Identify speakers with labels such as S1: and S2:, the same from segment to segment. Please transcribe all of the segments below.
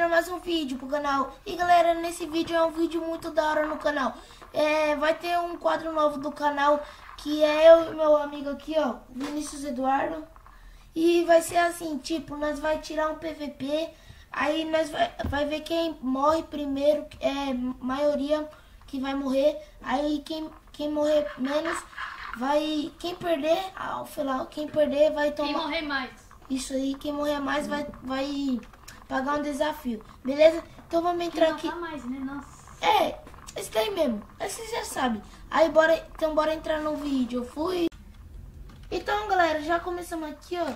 S1: trazendo mais um vídeo pro canal. E galera, nesse vídeo é um vídeo muito da hora no canal. Vai ter um quadro novo do canal, que é eu e meu amigo aqui, ó, Vinícius Eduardo. E vai ser assim, tipo, nós vai tirar um PVP, aí nós vai ver quem morre primeiro, maioria que vai morrer. Aí quem morrer menos vai, quem perder vai tomar...
S2: Quem morrer mais.
S1: Isso aí, quem morrer mais vai pagar um desafio, beleza? Então vamos entrar aqui.
S2: Mais, né? Nossa.
S1: Esse daí mesmo, esse já sabe. Aí bora entrar no vídeo. Eu fui. Então galera, já começamos aqui, ó.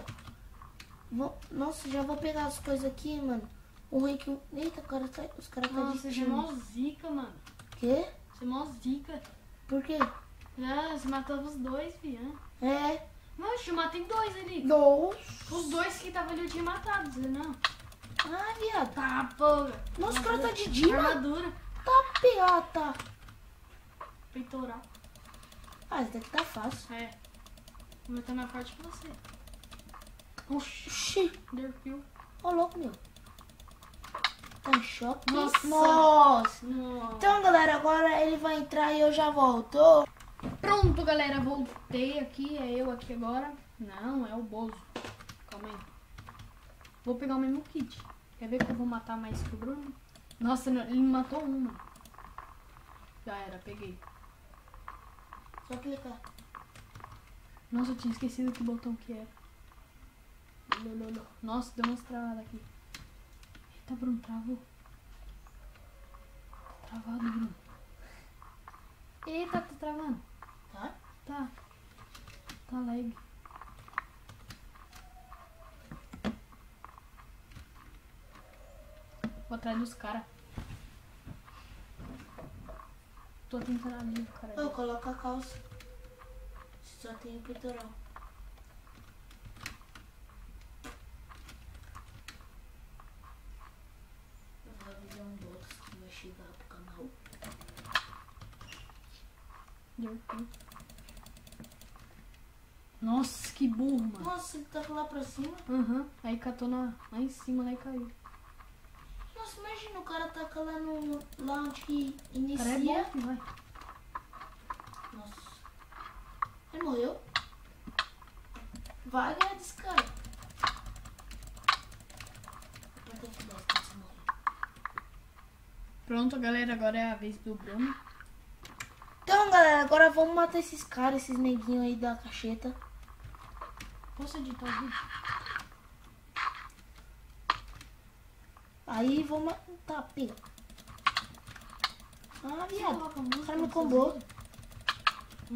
S1: Nossa, já vou pegar as coisas aqui, mano. O ruim que... Eita, os caras tá
S2: Nossa, você é mó zica, mano.
S1: Quê?
S2: Você é mó zica.
S1: Por quê?
S2: Você matou os dois, filha. Nossa, eu matei dois ali. Os dois que estavam ali eu tinha matado, você não?
S1: Ah, viado.
S2: Tá, porra.
S1: Nossa, o cara tá de dia, mano.
S2: Armadura.
S1: Tá piata.
S2: Peitoral.
S1: Esse daqui tá fácil.
S2: O meu tá mais forte que você.
S1: Oxi.
S2: Derpil.
S1: Ô, louco, meu. Tá em choque.
S2: Nossa.
S1: Então, galera, agora ele vai entrar e eu já volto.
S2: Pronto, galera, voltei aqui. É eu aqui agora. Não, é o Bozo. Calma aí. Vou pegar o mesmo kit. Quer ver que eu vou matar mais que o Bruno? Nossa, ele me matou uma. Já era, peguei.
S1: Só clicar.
S2: Nossa, eu tinha esquecido que botão que era. Nossa, deu umas travadas aqui. Eita, Bruno, travou. Travado, Bruno. Eita, tá travando.
S1: Tá?
S2: Tá. Tá lag. Vou atrás dos caras. Tô tentando abrir o cara.
S1: Eu coloco a calça. Só tem o peitoral. Eu vou avisar um Box que vai chegar pro canal.
S2: Nossa, que burro, mano.
S1: Nossa, ele tá lá pra cima.
S2: Aí catou lá em cima, lá e caiu.
S1: Nossa, imagina o cara taca lá onde que inicia.
S2: Cara, é bom que vai.
S1: Nossa. Ele morreu? Vai ganhar desse cara.
S2: Pronto, galera, agora é a vez do Bruno.
S1: Então, galera, agora vamos matar esses caras, esses neguinhos aí da cacheta.
S2: Posso editar o vídeo?
S1: Aí vamos... Tá, pega. Ah, viado. O cara me combou.
S2: Que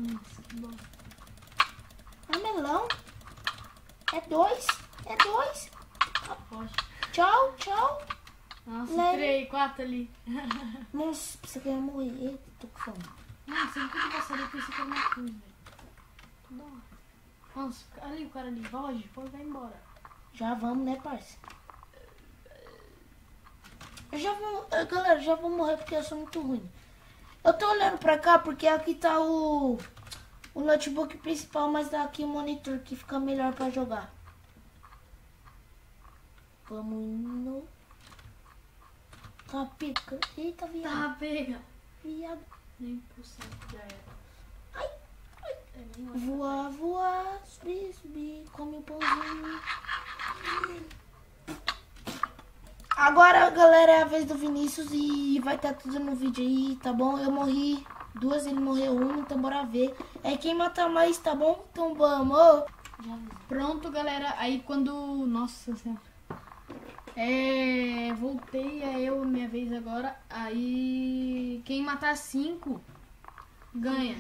S2: bom.
S1: Ah, melão. É dois.
S2: Pode.
S1: Tchau, tchau.
S2: Nossa,
S1: Leve.
S2: 3, 4 ali.
S1: Nossa, você quer morrer. Eita, tô com fome.
S2: Mano, sempre que eu passaria por isso que eu não fui, velho. Nossa, ali o cara ali, foge, vai embora.
S1: Já vamos, né, parça? Galera, já vou morrer porque eu sou muito ruim. Eu tô olhando pra cá porque aqui tá o notebook principal, mas dá aqui o monitor que fica melhor pra jogar. Vamos indo. Tá, pica. Eita, viado.
S2: Tá, pega.
S1: Viado.
S2: Nem pulsar, já era.
S1: Ai.
S2: Nem
S1: Voar, subir, come o pãozinho. Agora, galera, é a vez do Vinícius e vai estar tudo no vídeo aí, tá bom? Eu morri 2, ele morreu 1, então bora ver. Quem matar mais, tá bom? Então vamos.
S2: Pronto, galera, aí quando... Nossa senhora. Voltei, é minha vez agora. Aí quem matar 5 ganha.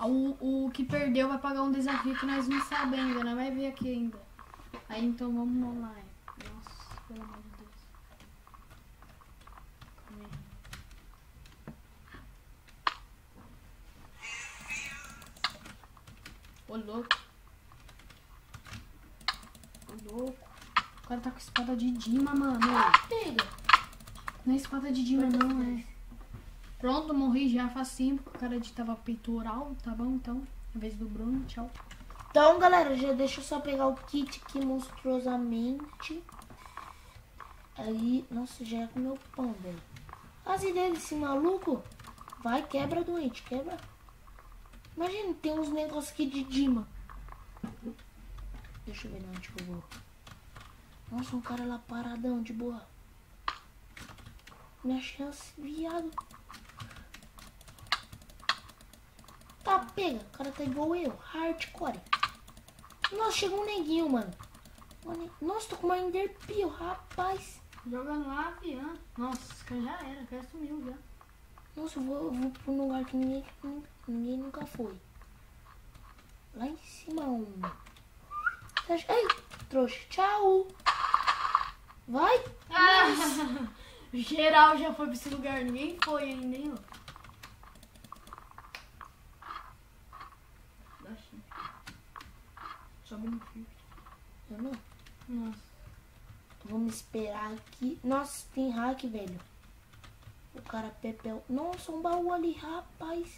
S2: O que perdeu vai pagar um desafio que nós não sabemos ainda, não vai ver aqui ainda. Aí então vamos online. Nossa, pelo amor de Deus. Calma aí. Ô louco. O cara tá com espada de Dima, mano.
S1: Pega.
S2: Não é espada de Dima, não, é. Pronto, morri já facinho, porque o cara editava peitoral, tá bom? Então, a vez do Bruno, tchau.
S1: Então, galera, já deixa eu só pegar o kit aqui monstruosamente. Aí, nossa, já é com meu pão, velho. As ideias desse maluco. Vai, quebra, doente, quebra. Imagina, tem uns negócios aqui de Dima. Deixa eu ver onde que eu vou. Nossa, um cara lá paradão, de boa. Minha chance, viado. Tá, pega. O cara tá igual eu. Hardcore. Nossa, chegou um neguinho, mano. Nossa, tô com uma enderpeel, rapaz.
S2: Jogando lá, piã. Nossa, esse cara já era. O cara sumiu já.
S1: Nossa, eu vou pra um lugar que ninguém nunca foi. Lá em cima, Ai, trouxa. Tchau. Vai.
S2: Ah, geral já foi pra esse lugar. Ninguém foi ainda, hein, ó. Dá shift. Sobe no shift.
S1: Eu não.
S2: Nossa.
S1: Vamos esperar aqui. Nossa, tem hack, velho. O cara Pepel. Nossa, um baú ali, rapaz.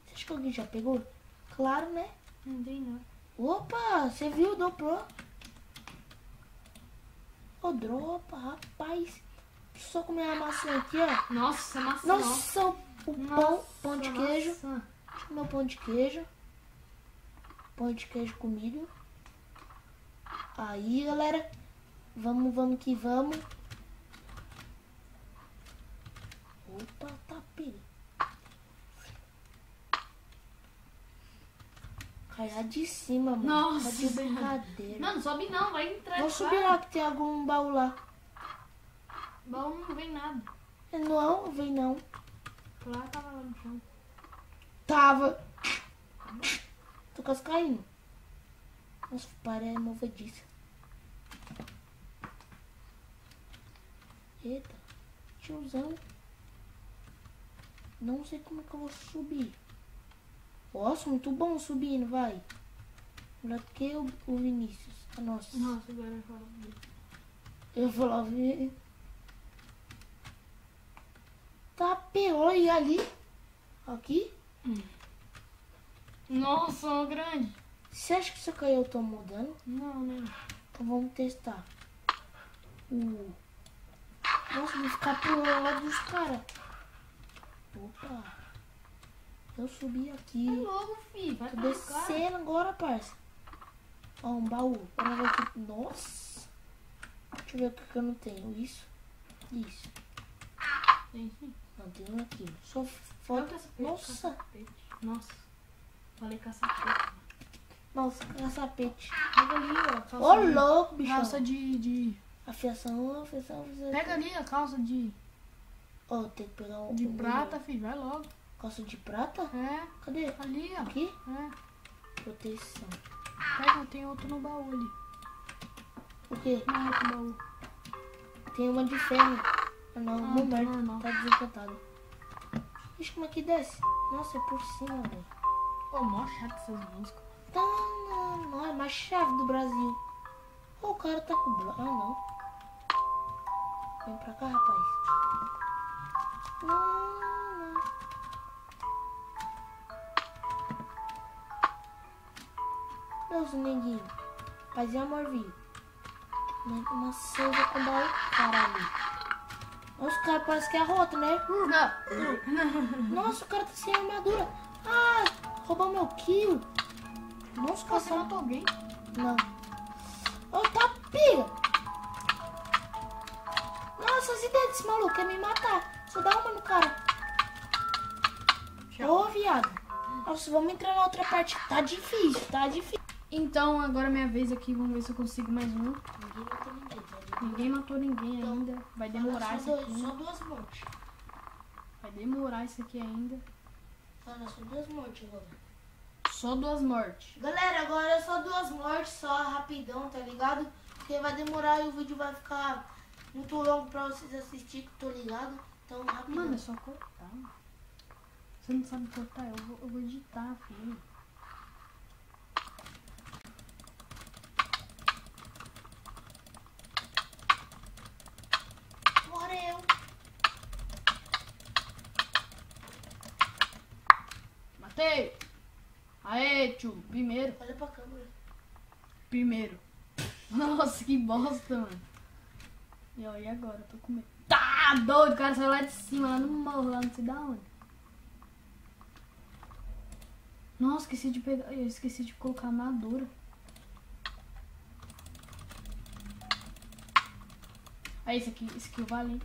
S1: Você acha que alguém já pegou? Claro, né?
S2: Não tem não.
S1: Opa, você viu? Dobrou. Ô, dropa, rapaz. Só comer a maçã aqui, ó.
S2: Nossa, maçã.
S1: Nossa, o pão de queijo.
S2: Maçã.
S1: Deixa eu comer o pão de queijo. Pão de queijo comigo. Aí, galera. Vamos que vamos. Opa, tá pega. Cai lá de cima, mano.
S2: Nossa,
S1: tá de brincadeira.
S2: Não, sobe não, vai entrar.
S1: Vou subir lá que tem algum baú lá.
S2: Baú não vem nada.
S1: Não, vem não.
S2: Lá tava lá no chão.
S1: Tava. Tô quase caindo. Nossa, parei movediça. Eita, tiozão. Não sei como é que eu vou subir. Nossa, muito bom subindo, vai. Melhor que o Vinícius. Ah, nossa.
S2: Nossa, agora eu falo.
S1: Eu vou lá ver. Tá pior e ali. Aqui.
S2: Nossa, ó, grande.
S1: Você acha que se eu cair eu tô mudando?
S2: Não, né?
S1: Então vamos testar. Nossa, vou ficar pro lado dos caras. Opa. Eu subi aqui.
S2: Tá logo, filho. Vai
S1: Tô
S2: pra cá.
S1: descendo agora, parça. Ó, um baú. Agora vai aqui. Nossa. Deixa eu ver o que eu não tenho. Isso. Isso.
S2: Tem sim.
S1: Não, tem um aqui. Só falta... Nossa.
S2: Nossa. Falei caçapete.
S1: Nossa, caçapete.
S2: Pega ali, ó. Calça
S1: Ô,
S2: de...
S1: louco, bicho.
S2: Calça de...
S1: Afiação.
S2: Pega ali a calça de
S1: Ó, tem que pegar um...
S2: prata, filho. Vai logo.
S1: Calça de prata?
S2: É.
S1: Cadê?
S2: Ali, ó.
S1: Aqui?
S2: É.
S1: Proteção.
S2: Pega, tem outro no baú ali.
S1: O quê?
S2: Não, outro baú.
S1: Tem uma de ferro. Ah, não,
S2: tá
S1: não,
S2: normal.
S1: tá desencantado. Ixi, como é que desce? Nossa, é por cima, velho.
S2: Pô, mó chato essas músicas.
S1: Tá, não, é mais chave do Brasil. Ô, o cara tá com... Ah, não. Vem pra cá, rapaz. Não. Deus, neguinho. Paz e amor, viu? Uma selva com baú, caralho. Nossa, o cara parece que é rota, né? Nossa, o cara tá sem armadura. Ah, roubou meu kill. Nossa, o cara
S2: Você
S1: tá...
S2: matou alguém?
S1: Não. Ô, tá pira. Nossa, as ideias desse maluco quer me matar. Só dá uma no cara. Ô, viado. Nossa, vamos entrar na outra parte. Tá difícil, tá difícil.
S2: Então, agora é minha vez aqui. Vamos ver se eu consigo mais um.
S1: Ninguém matou ninguém, velho.
S2: Ninguém matou ninguém ainda. Vai demorar isso aqui.
S1: Só duas mortes.
S2: Vai demorar isso aqui ainda.
S1: Mano, só duas mortes agora.
S2: Só 2 mortes.
S1: Galera, agora é só duas mortes, só rapidão, tá ligado? Porque vai demorar e o vídeo vai ficar muito longo pra vocês assistirem, que tô ligado. Então, rapidão.
S2: Mano, é só cortar. Você não sabe cortar? Eu vou editar, filho.
S1: Morreu.
S2: Matei! Aê, tio. Primeiro.
S1: Olha pra câmera.
S2: Primeiro. Nossa, que bosta, mano. E ó, e agora? Eu tô com medo. Tá doido, o cara saiu lá de cima, lá no morro, lá não sei da onde. Nossa, esqueci de pegar. Eu esqueci de colocar armadura. Aí, esse aqui eu vale.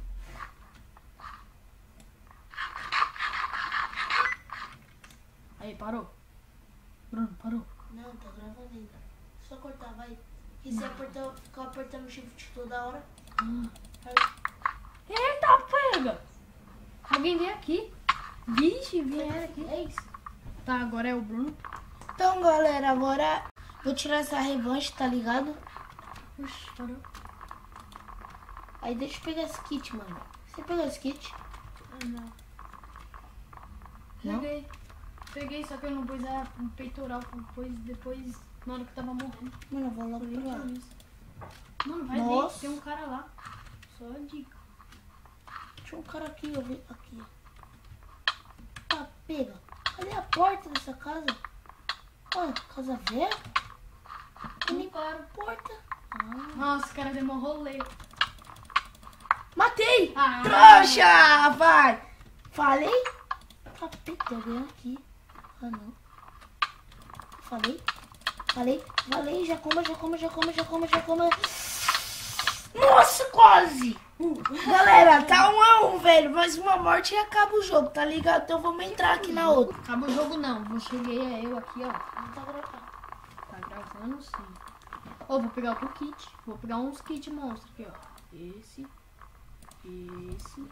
S2: Aí, parou. Bruno, parou.
S1: Não, tá gravando ainda. Só cortar, vai. E se ficar apertando o shift toda hora.
S2: Eita, pega! Alguém vem aqui. Vixe, vieram aqui.
S1: É isso.
S2: Tá, agora é o Bruno.
S1: Então, galera, agora vou tirar essa revanche, tá ligado?
S2: Oxi, parou.
S1: Aí deixa eu pegar esse kit, mano. Você pegou esse kit?
S2: Ah, não.
S1: Não?
S2: Peguei, só que eu não pus um peitoral. Depois, na hora que eu tava morrendo.
S1: Mano, eu vou logo
S2: Por
S1: pro lado.
S2: isso. Mano, vai
S1: Nossa.
S2: ver, tem um cara lá. Só a dica.
S1: Tinha um cara aqui, eu vi. Aqui, ó. Tá, pega. Cadê a porta dessa casa? Ó, casa velha?
S2: Um cara.
S1: Porta.
S2: Nossa, o cara deu um rolê.
S1: Matei!
S2: Ah.
S1: Trouxa! Vai! Falei? Tá, tem alguém aqui. Ah, não. Falei. Já coma. Nossa, quase! Galera, tá 1-1, velho. Mais uma morte e acaba o jogo, tá ligado? Então vamos entrar aqui na outra.
S2: Acaba o jogo não. Eu cheguei eu aqui, ó.
S1: Não tá gravando.
S2: Tá gravando sim. Ó, vou pegar outro kit. Vou pegar uns kits monstros aqui, ó. Esse. E esse.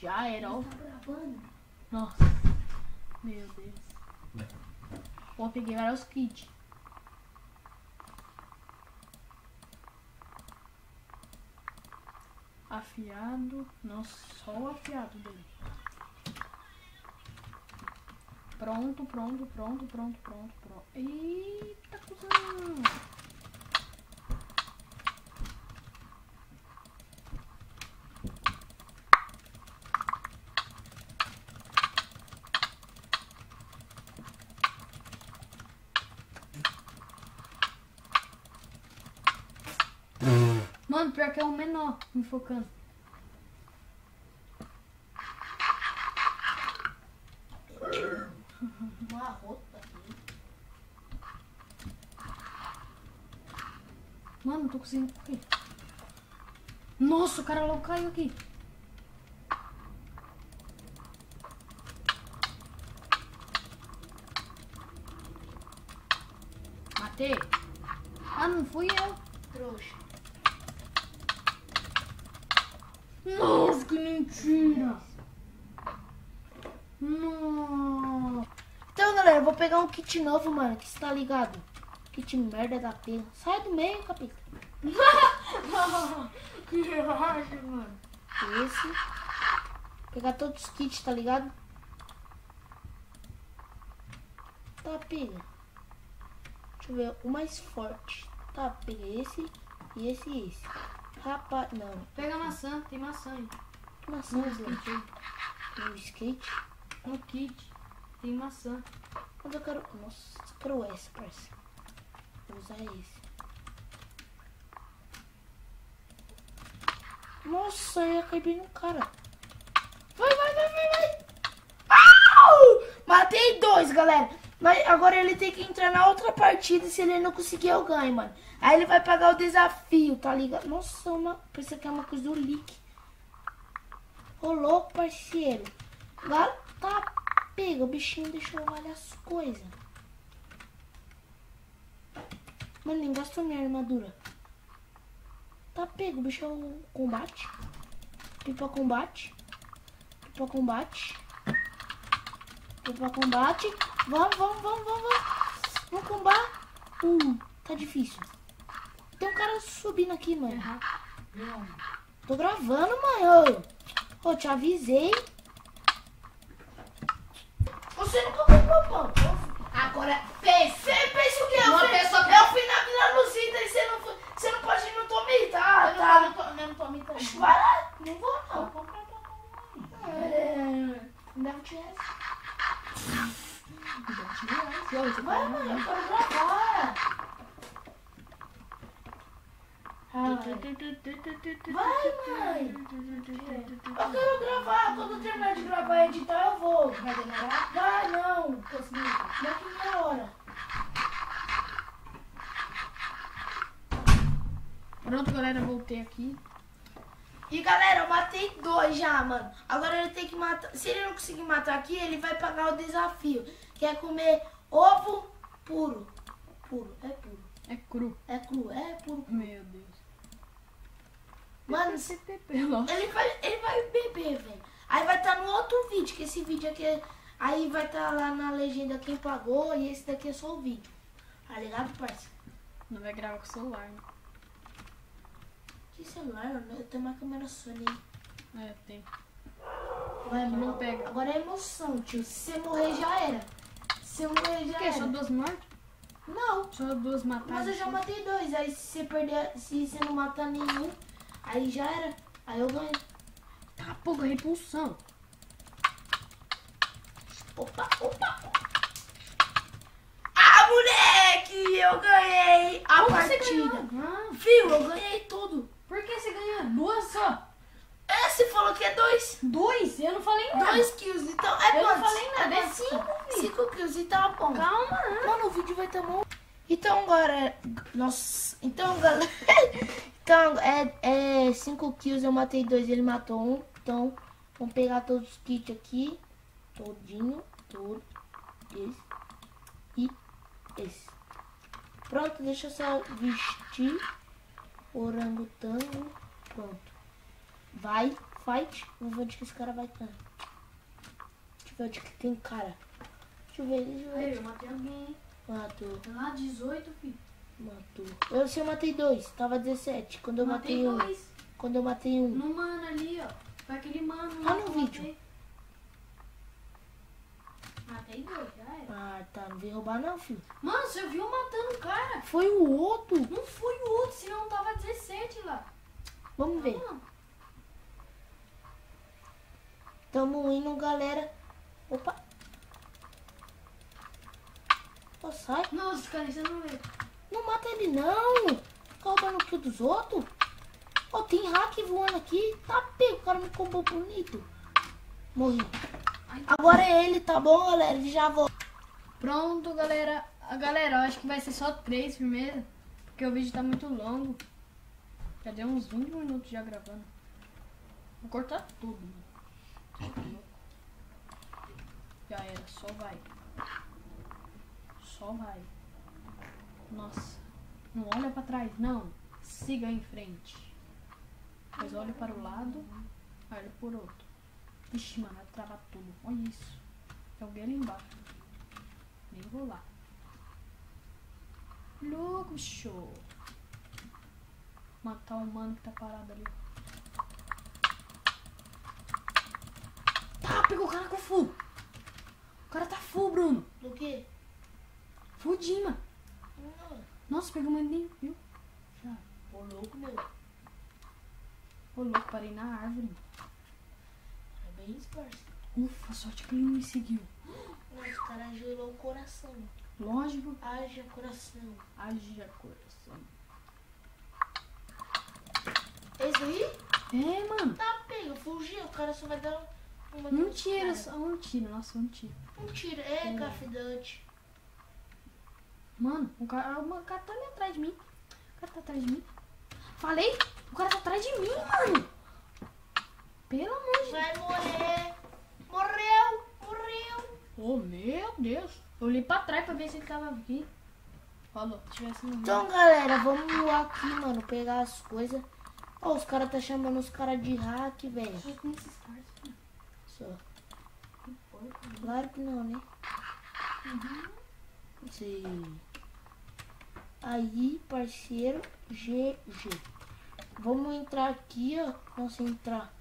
S2: Já era, ó.
S1: Tá gravando?
S2: Nossa. Meu Deus. Ó, peguei vários kits. Afiado. Nossa, só o afiado dele. Pronto. Eita, cuzão. Mano, pior que é o menor me focando.
S1: Uma rota aqui.
S2: Mano, não tô conseguindo correr. Nossa, o cara logo caiu aqui. Matei. Ah, não fui eu.
S1: Trouxa.
S2: Nossa, que mentira. Não.
S1: Então, galera, eu vou pegar um kit novo, mano. Que você tá ligado? Kit merda da pena. Sai do meio, capeta.
S2: Que relaxa, mano.
S1: Esse. Pegar todos os kits, tá ligado? Tá, pega. Deixa eu ver. O mais forte. Tá, pega esse. E esse. Rapaz, não.
S2: Pega a maçã, tem maçã aí.
S1: Maçã,
S2: No skate aí.
S1: no skate.
S2: No kit, tem maçã.
S1: Mas eu quero. Nossa, eu quero essa, parça. Vou usar esse. Nossa, eu ia cair bem no cara. Vai. Au! Matei 2, galera. Mas agora ele tem que entrar na outra partida. Se ele não conseguir, eu ganho, mano. Aí ele vai pagar o desafio, tá ligado? Nossa, pensei que é uma coisa do leak. Ô, louco, parceiro. Tá, pega. O bichinho deixou várias coisas. Mano, nem gastou minha armadura. Tá, pega. O bicho é o combate. Pipa combate. Vamos. Vamos combar. Tá difícil. Tem um cara subindo aqui, mano. Tô gravando, mãe. Ô, te avisei. Você nunca comprou pão. Agora, pensa o que é?
S2: Uma pessoa que-
S1: É o final da Luzita e você não pode ir no Tommy, tá?
S2: Eu não tô me também.
S1: Vai lá. Não vou, não.
S2: Vou comprar pra mim.
S1: Não te
S2: Vai, você
S1: Vai, mãe, eu quero gravar.
S2: Tem
S1: Vai, mãe. Eu quero gravar. Quando eu terminar de gravar e editar, eu vou.
S2: Vai demorar?
S1: Vai, não. Daqui meia hora.
S2: Pronto, galera, voltei aqui.
S1: E galera, eu matei 2 já, mano. Agora ele tem que matar. Se ele não conseguir matar aqui, ele vai pagar o desafio. Que é comer ovo puro. Puro, é puro.
S2: É cru.
S1: É cru, é puro.
S2: Meu Deus.
S1: Mano, ele vai beber, velho. Aí vai estar no outro vídeo, que esse vídeo aqui, aí vai estar lá na legenda quem pagou e esse daqui é só o vídeo. Tá ligado, parça?
S2: Não vai gravar com o celular, né?
S1: Que celular? Eu tenho uma câmera Sony.
S2: É, tem.
S1: Vai, mano.
S2: Não pega.
S1: Agora é emoção, tio. Se você morrer, já era. Se eu morrer, já
S2: O quê?
S1: era.
S2: Só 2 mortes?
S1: Não.
S2: Só 2 matadas?
S1: Mas eu já matei 2. Aí se você perder, se você não matar nenhum, aí já era. Aí eu ganho.
S2: Tá, pouca repulsão.
S1: Opa, opa. Ah, moleque! Eu ganhei a
S2: Como você
S1: partida.
S2: ganhou? Ah,
S1: Fio, eu ganhei tudo.
S2: por que você ganhou? 2 só?
S1: É, você falou que é 2.
S2: 2? Eu não falei nada.
S1: 2 kills, então é
S2: Eu não
S1: quantos?
S2: falei nada, é
S1: quantos?
S2: 5, filho.
S1: 5 kills, então é bom.
S2: Calma.
S1: Mano, o vídeo vai estar bom. Então, galera. Nossa. Então, galera. Então, é 5 kills, eu matei 2, ele matou 1. Então, vamos pegar todos os kits aqui. Todinho. Todo. Esse. E esse. Pronto, deixa eu só vestir. Orangotango. Pronto. Vai, fight. Vamos ver onde que esse cara vai estar. Deixa eu ver onde que tem cara. Deixa eu ver.
S2: Aí, eu matei alguém.
S1: Matou.
S2: Lá, 18, filho.
S1: Matou. Eu matei 2, tava 17. Quando eu matei 1.
S2: dois.
S1: Quando eu matei 1.
S2: No mano ali, ó. Foi aquele mano
S1: Tá
S2: lá
S1: no
S2: que eu
S1: vídeo.
S2: matei. Matei 2, já era.
S1: Ah, tá. Não veio roubar não, filho.
S2: Mano, você viu matando o cara?
S1: Foi o outro.
S2: Não foi o outro, senão tava 17 lá.
S1: Vamos ver.
S2: Não.
S1: Tamo indo, galera. Opa. Ó, sai.
S2: Nossa, cara, você não vê.
S1: Não mata ele, não. Fica roubando o kill dos outros. Ó, tem hack voando aqui. Tá pego. O cara me combou bonito. Morri. Agora é ele, tá bom, galera? Ele já volta.
S2: Pronto, galera. Galera, eu acho que vai ser só 3 primeiro. Porque o vídeo tá muito longo. Já deu uns 20 minutos já gravando. Vou cortar tudo, mano. Já era, só vai. Só vai. Nossa. Não olha pra trás, não. Siga em frente. Depois olha para o lado. Olha por outro. Vixe, mano, vai travar tudo. Olha isso. Tem alguém ali embaixo. Nem vou lá. Louco, show. Matar o mano que tá parado ali. Tá, pegou o cara com full. O cara tá full, Bruno.
S1: Do quê?
S2: Full Dima. Nossa, pegou mais nem viu.
S1: Já. Ô, louco, meu.
S2: Ô, louco, parei na árvore.
S1: É bem isso, parceiro.
S2: Ufa, sorte que ele não me seguiu.
S1: Nossa, o cara gelou o coração.
S2: Lógico.
S1: Haja coração.
S2: Haja coração.
S1: Esse aí?
S2: É, mano.
S1: Tá pego, fugiu. O cara só vai dar uma...
S2: Um tiro, só um tiro. Nossa, um tiro.
S1: Um tiro. É, cafidante.
S2: Mano, o cara tá ali atrás de mim. O cara tá atrás de mim. Falei? O cara tá atrás de mim, mano. Pelo amor de Deus.
S1: Vai morrer. Morreu. Morreu.
S2: Oh, meu Deus. Eu olhei pra trás pra ver se ele tava aqui. Falou, se tivesse no
S1: Então, galera, vamos aqui, mano, pegar as coisas. Ó, os caras tá chamando os caras de hack, velho.
S2: Só com esses caras.
S1: Só. Claro que não, né? Sim. Aí, parceiro, GG. Vamos entrar aqui, ó. Nossa, entrar.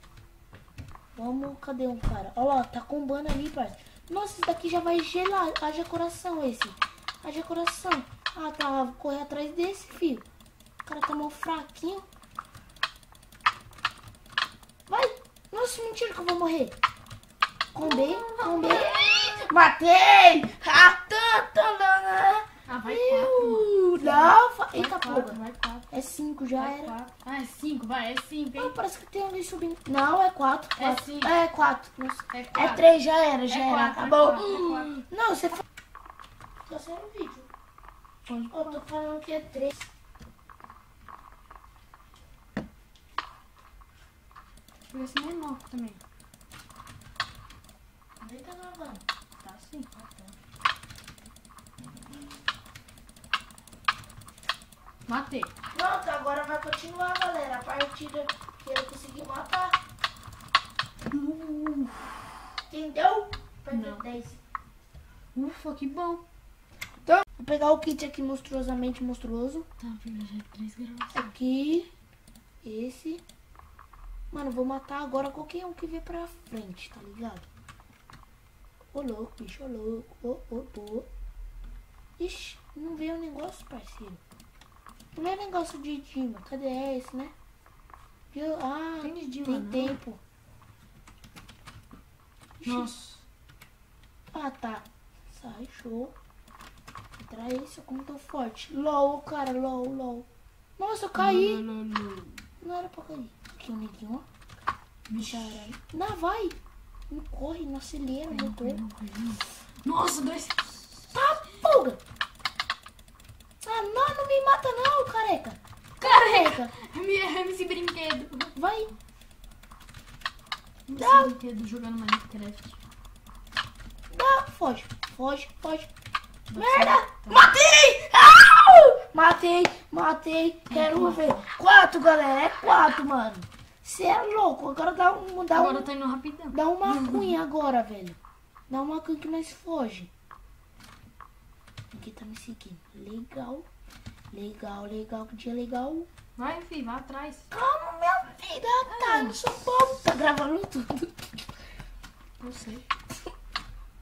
S1: Vamos, cadê um cara? Ó lá, tá combando ali, parceiro. Nossa, esse daqui já vai gelar. Haja coração esse. Haja coração. Ah, tá. Vou correr atrás desse, filho. O cara tá mal fraquinho. Vai. Nossa, mentira que eu vou morrer. Combei, combei. Matei.
S2: Ah, vai quatro,
S1: Não, Eita, porra.
S2: Vai 4.
S1: É 5, já
S2: Vai
S1: era.
S2: 4. Ah, é 5, vai, é 5, hein?
S1: Ah, parece que tem ali subindo. Não, é 4.
S2: É 5.
S1: É 4.
S2: É
S1: É
S2: 4.
S1: 3, já era, já
S2: É
S1: era.
S2: quatro,
S1: Acabou.
S2: é quatro.
S1: Não, você fala. Tô sendo vídeo.
S2: Pode.
S1: Eu tô falando que é 3.
S2: Por esse menor também.
S1: Nem tá gravando.
S2: Tá sim. Matei.
S1: Pronto, agora vai continuar, galera. A partida que ele conseguiu matar. Entendeu? Vai ter
S2: Não.
S1: 10.
S2: Ufa, que bom.
S1: Então, vou pegar o kit aqui monstruosamente monstruoso.
S2: Tá, já é 3 gravações.
S1: Aqui. Esse. Mano, vou matar agora qualquer um que vier pra frente, tá ligado? Ô louco, bicho, ô louco. Ixi, não veio o negócio, parceiro. Não é negócio de Dima. Cadê esse, né? Viu? Ah,
S2: Tem de Dima,
S1: tem
S2: não.
S1: tempo. Ixi.
S2: Nossa.
S1: Ah, tá. Sai, show. Entra esse, como tô forte. LOL, cara, LOL. Nossa, eu caí. Não era pra cair. Aqui o neguinho, ó.
S2: Vixe.
S1: Caralho. Não, vai. Não corre, não acelera o motor.
S2: Nossa, 2.
S1: Tá, pulga. Ah, não me mata não, careca.
S2: Careca. MC Brinquedo.
S1: Vai.
S2: MC
S1: Não.
S2: Brinquedo jogando Minecraft.
S1: Não, foge. Merda. Matei. Au! Matei. Quero ver. 4, galera. É 4, mano. Você é louco. Agora
S2: Agora tá indo rapidão.
S1: dá uma cunha agora, velho. Dá uma cunha que nós foge. Aqui tá me seguindo. Legal. Que dia legal.
S2: Vai, filho, vai atrás.
S1: Calma, minha vida. Tá, não sou bobo. Tá gravando tudo.
S2: Eu sei.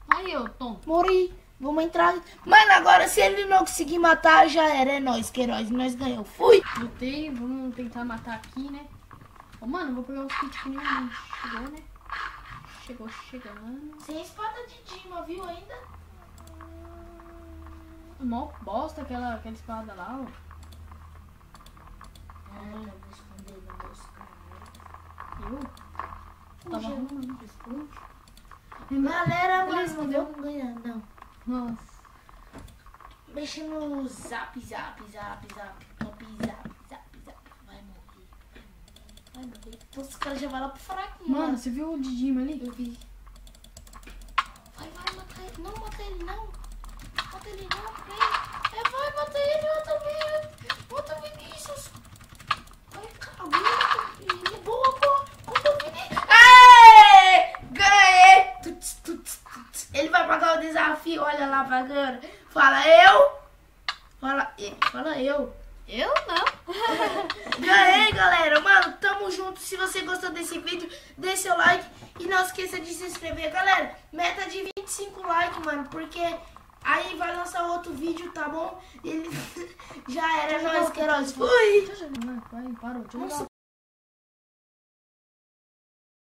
S2: Aí, ô, Tom.
S1: Morri. Vamos entrar. Mano, agora se ele não conseguir matar, já era. É nóis, Queiroz. Nós ganhamos. Fui.
S2: Lutei, vamos tentar matar aqui, né? Ô, mano, vou pegar os kits que ninguém chegou, né? Chegando.
S1: Sem espada de Dima, viu ainda?
S2: Mó bosta aquela espada lá, ó.
S1: Eu vou esconder no meus caras.
S2: Eu tava arrumando.
S1: Galera,
S2: Ele
S1: mano,
S2: respondeu?
S1: vamos ganhar, não.
S2: Nossa.
S1: Mexe no zap. Vai morrer. Então os caras já vão lá pro fraquinho.
S2: Mano, você viu o Didima ali?
S1: Eu vi. Vai, mata ele. Não, mata ele não. Vem. Vai, mata ele, mata o Vinícius. Vai, cara, ele. Boa. Conta o Vinícius. Aê! Ganhei. Ele vai pagar o desafio, olha lá, pagando. Fala eu.
S2: Eu não.
S1: Ganhei, galera. Mano, tamo junto. Se você gostou desse vídeo, deixe seu like. E não esqueça de se inscrever, galera. Meta de 25 likes, mano. Porque aí vai lançar outro vídeo, tá bom? Ele já era, nós, Queiroz. Fui!
S2: Vai, parou. Deixa eu
S1: Nossa,
S2: jogar.